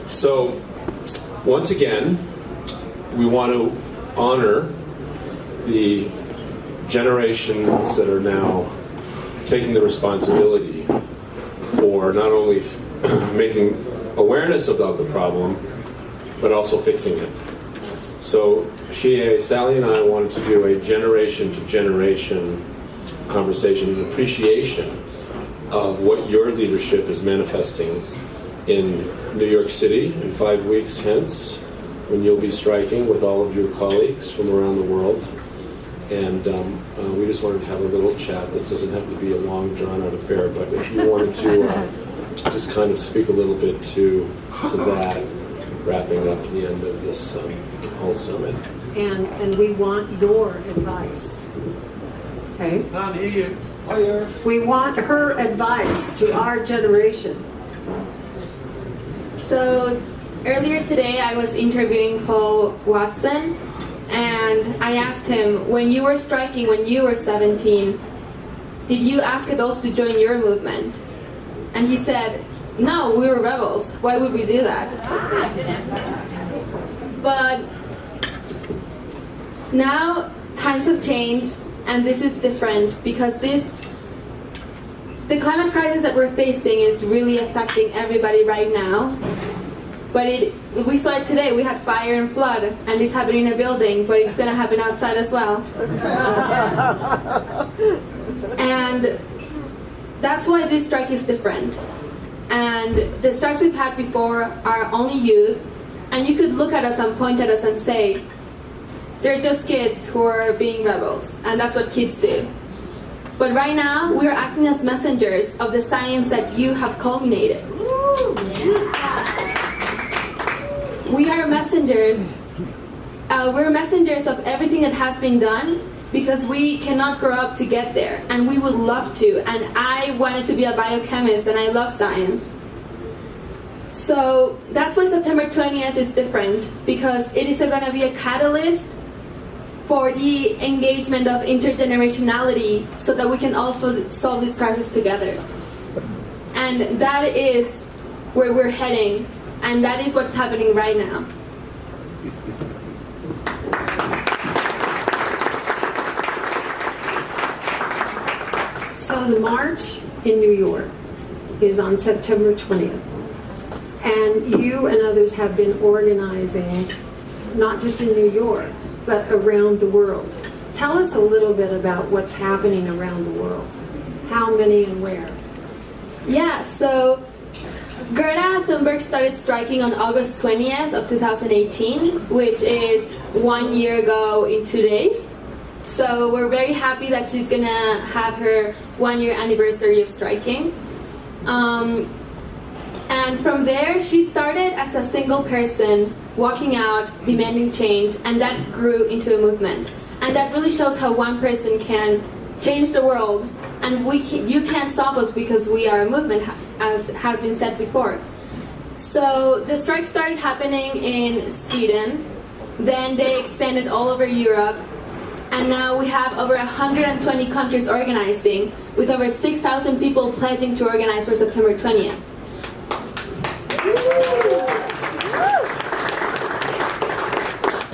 So, once again, we want to honor the generations that are now taking the responsibility for not only making awareness about the problem, but also fixing it. So Sally and I wanted to do a generation-to-generation conversation and appreciation of what your leadership is manifesting in New York City in 5 weeks hence, when you'll be striking with all of your colleagues from around the world. And we just wanted to have a little chat. This doesn't have to be a long, drawn-out affair, but if you wanted to just kind of speak a little bit to that, wrapping up the end of this whole summit. And we want your advice. Okay? We want her advice to our generation. So earlier today I was interviewing Paul Watson, and I asked him, when you were striking when you were 17, did you ask adults to join your movement? And he said, no, we were rebels. Why would we do that? But now times have changed, and this is different, because the climate crisis that we're facing is really affecting everybody right now. But we saw it today. We had fire and flood, and it's happening in a building, but it's going to happen outside as well. And that's why this strike is different. And the strikes we've had before are only youth, and you could look at us and point at us and say, they're just kids who are being rebels, and that's what kids do. But right now, we are acting as messengers of the science that you have culminated. We are messengers. We're messengers of everything that has been done, because we cannot grow up to get there, and we would love to. And I wanted to be a biochemist, and I love science. So that's why September 20th is different, because it is going to be a catalyst for the engagement of intergenerationality, so that we can also solve this crisis together. And that is where we're heading, and that is what's happening right now. So the march in New York is on September 20th. And you and others have been organizing, not just in New York, but around the world. Tell us a little bit about what's happening around the world. How many and where? Yeah, so Greta Thunberg started striking on August 20th of 2018, which is 1 year ago in 2 days. So we're very happy that she's going to have her 1 year anniversary of striking. And from there, she started as a single person walking out, demanding change, and that grew into a movement. And that really shows how one person can change the world, and you can't stop us because we are a movement, as has been said before. So the strike started happening in Sweden, then they expanded all over Europe, and now we have over 120 countries organizing, with over 6,000 people pledging to organize for September 20th.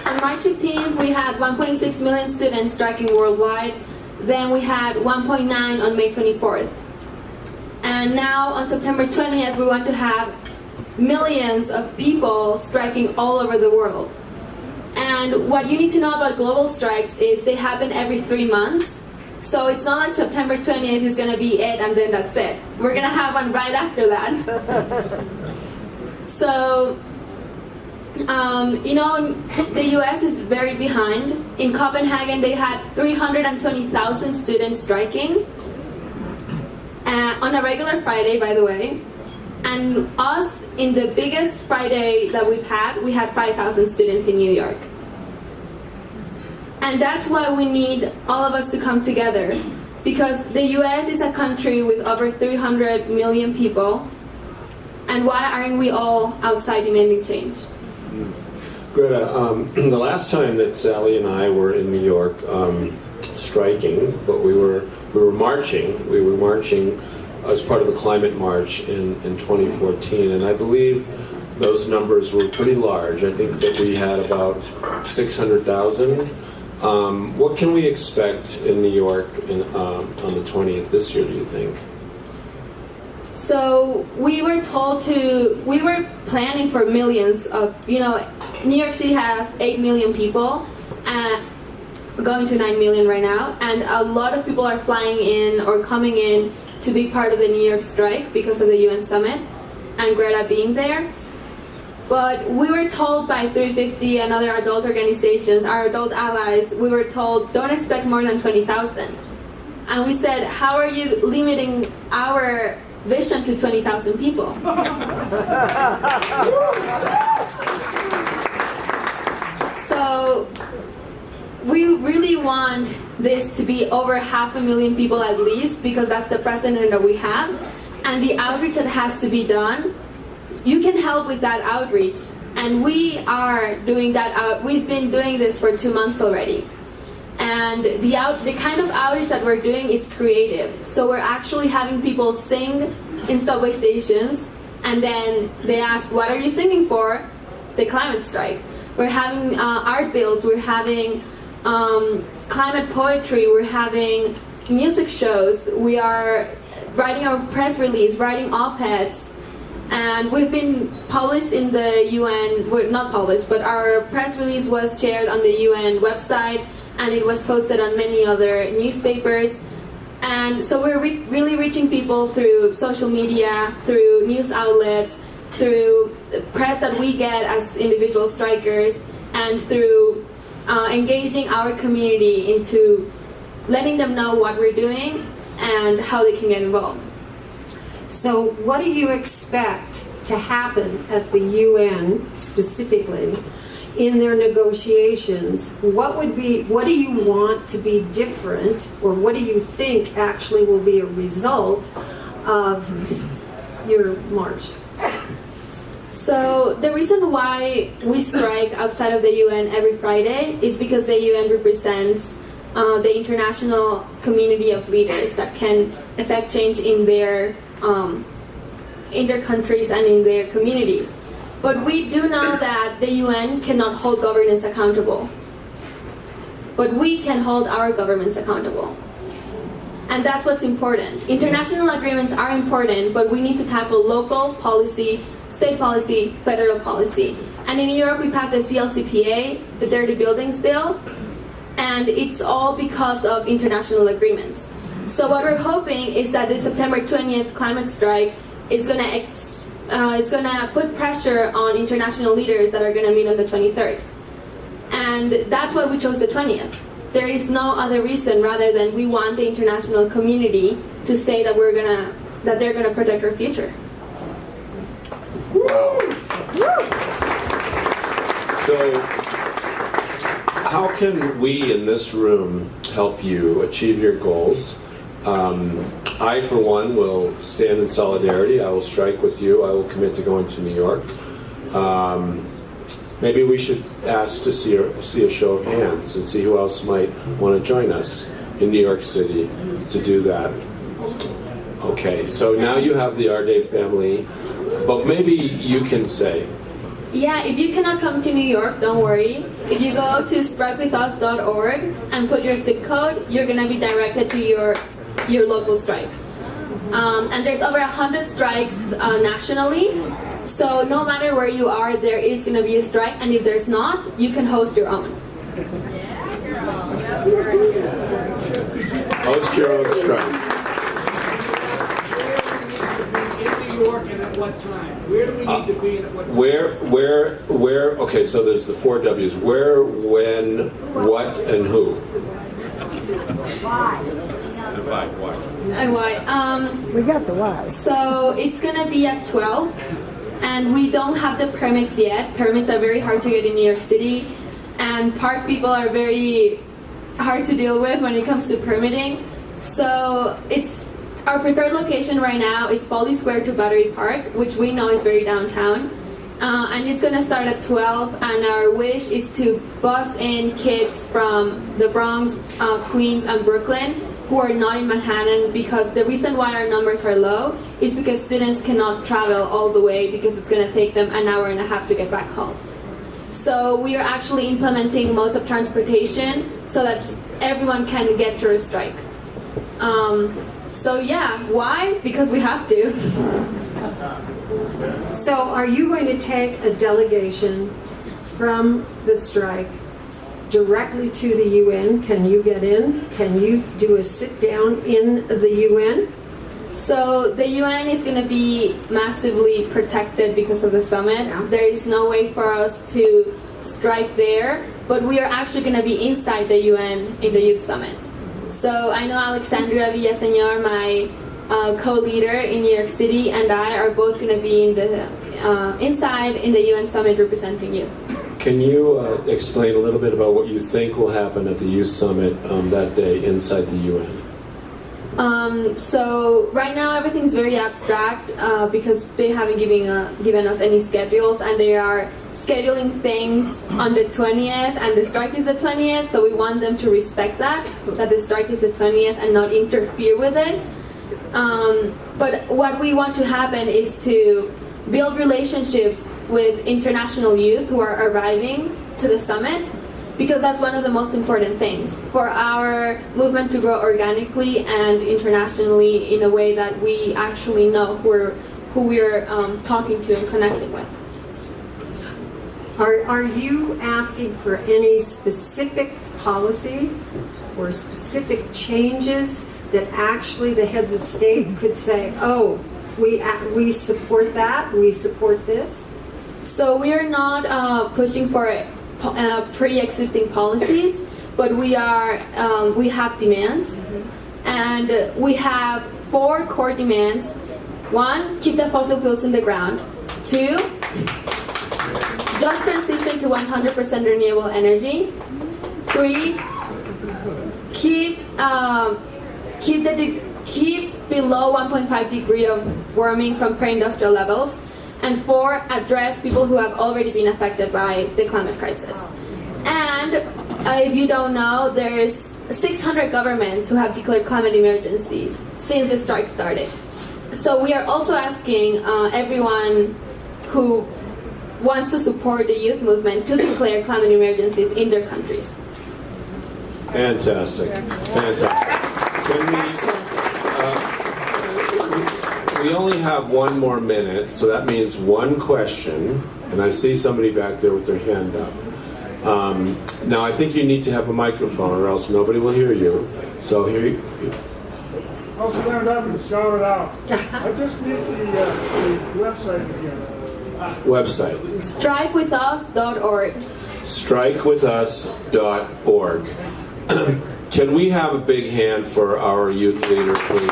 On March 15th, we had 1.6 million students striking worldwide. Then we had 1.9 on May 24th. And now on September 20th, we want to have millions of people striking all over the world. And what you need to know about global strikes is they happen every 3 months. So it's not like September 20th is going to be it and then that's it. We're going to have one right after that. So, the US is very behind. In Copenhagen, they had 320,000 students striking on a regular Friday, by the way. And us, in the biggest Friday that we've had, we had 5,000 students in New York. And that's why we need all of us to come together, because the US is a country with over 300 million people. And why aren't we all outside demanding change? Greta, the last time that Sally and I were in New York striking, but we were marching. We were marching as part of the climate march in 2014, and I believe those numbers were pretty large. I think that we had about 600,000. What can we expect in New York on the 20th this year, do you think? So we were planning for millions of, New York City has 8 million people, going to 9 million right now, and a lot of people are flying in or coming in to be part of the New York strike because of the UN summit and Greta being there. But we were told by 350 and other adult organizations, our adult allies, we were told, don't expect more than 20,000. And we said, how are you limiting our vision to 20,000 people? So we really want this to be over 500,000 people at least, because that's the precedent that we have. And the outreach that has to be done, you can help with that outreach. And we are doing that we've been doing this for 2 months already. And the kind of outreach that we're doing is creative. So we're actually having people sing in subway stations, and then they ask, what are you singing for? The climate strike. We're having art builds, we're having climate poetry, we're having music shows, we are writing our press release, writing op-eds, and we've been published in the UN, well, not published, but our press release was shared on the UN website, and it was posted on many other newspapers. And so we're really reaching people through social media, through news outlets, through press that we get as individual strikers, and through engaging our community into letting them know what we're doing and how they can get involved. So what do you expect to happen at the UN specifically in their negotiations? What do you want to be different, or what do you think actually will be a result of your march? So the reason why we strike outside of the UN every Friday is because the UN represents the international community of leaders that can affect change in their countries and in their communities. But we do know that the UN cannot hold governments accountable. But we can hold our governments accountable. And that's what's important. International agreements are important, but we need to tackle local policy, state policy, federal policy. And in New York, we passed the CLCPA, the Dirty Buildings Bill, and it's all because of international agreements. So what we're hoping is that the September 20th climate strike is going to put pressure on international leaders that are going to meet on the 23rd. And that's why we chose the 20th. There is no other reason rather than we want the international community to say that they're going to protect our future. Wow. So, how can we in this room help you achieve your goals? I, for one, will stand in solidarity. I will strike with you. I will commit to going to New York. Maybe we should ask to see a show of hands and see who else might want to join us in New York City to do that. Okay, so now you have the Arde family, but maybe you can say. Yeah, if you cannot come to New York, don't worry. If you go to strikewithus.org and put your zip code, you're going to be directed to your local strike. And there's over 100 strikes nationally. So no matter where you are, there is going to be a strike. And if there's not, you can host your own. Host your own strike. In New York, and at what time? Where do we need to be and at what time? Where, okay, so there's the 4 W's. Where, when, what, and who? And why? We got the why. So it's going to be at 12. And we don't have the permits yet. Permits are very hard to get in New York City. And park people are very hard to deal with when it comes to permitting. So our preferred location right now is Foley Square to Battery Park, which we know is very downtown. And it's going to start at 12. And our wish is to bus in kids from the Bronx, Queens, and Brooklyn who are not in Manhattan, because the reason why our numbers are low is because students cannot travel all the way because it's going to take them an hour and a half to get back home. So we are actually implementing modes of transportation so that everyone can get through a strike. So yeah, why? Because we have to. So are you going to take a delegation from the strike directly to the UN? Can you get in? Can you do a sit down in the UN? So the UN is going to be massively protected because of the summit. Yeah. There is no way for us to strike there, but we are actually going to be inside the UN in the Youth Summit. So I know Alexandria Villaseñor, my co-leader in New York City, and I are both going to be in the inside in the UN Summit representing youth. Can you explain a little bit about what you think will happen at the Youth Summit that day inside the UN? So right now everything's very abstract because they haven't given us any schedules, and they are scheduling things on the 20th, and the strike is the 20th, so we want them to respect that the strike is the 20th and not interfere with it. But what we want to happen is to build relationships with international youth who are arriving to the summit, because that's one of the most important things for our movement to grow organically and internationally in a way that we actually know who we're talking to and connecting with. Are you asking for any specific policy or specific changes that actually the heads of state could say, oh, we support that, we support this? So we are not pushing for pre-existing policies, but we have demands, and we have 4 core demands. 1, keep the fossil fuels in the ground. 2, just transition to 100% renewable energy. 3, keep below 1.5 degree of warming from pre-industrial levels. And 4, address people who have already been affected by the climate crisis. And if you don't know, there's 600 governments who have declared climate emergencies since the strike started. So we are also asking everyone who wants to support the youth movement to declare climate emergencies in their countries. Fantastic. Fantastic. We only have 1 more minute, so that means 1 question, and I see somebody back there with their hand up. Now, I think you need to have a microphone, or else nobody will hear you. So here you. I'll stand up and shout it out. I just need the website again. Website. Strikewithus.org. Strikewithus.org. Can we have a big hand for our youth leader, please?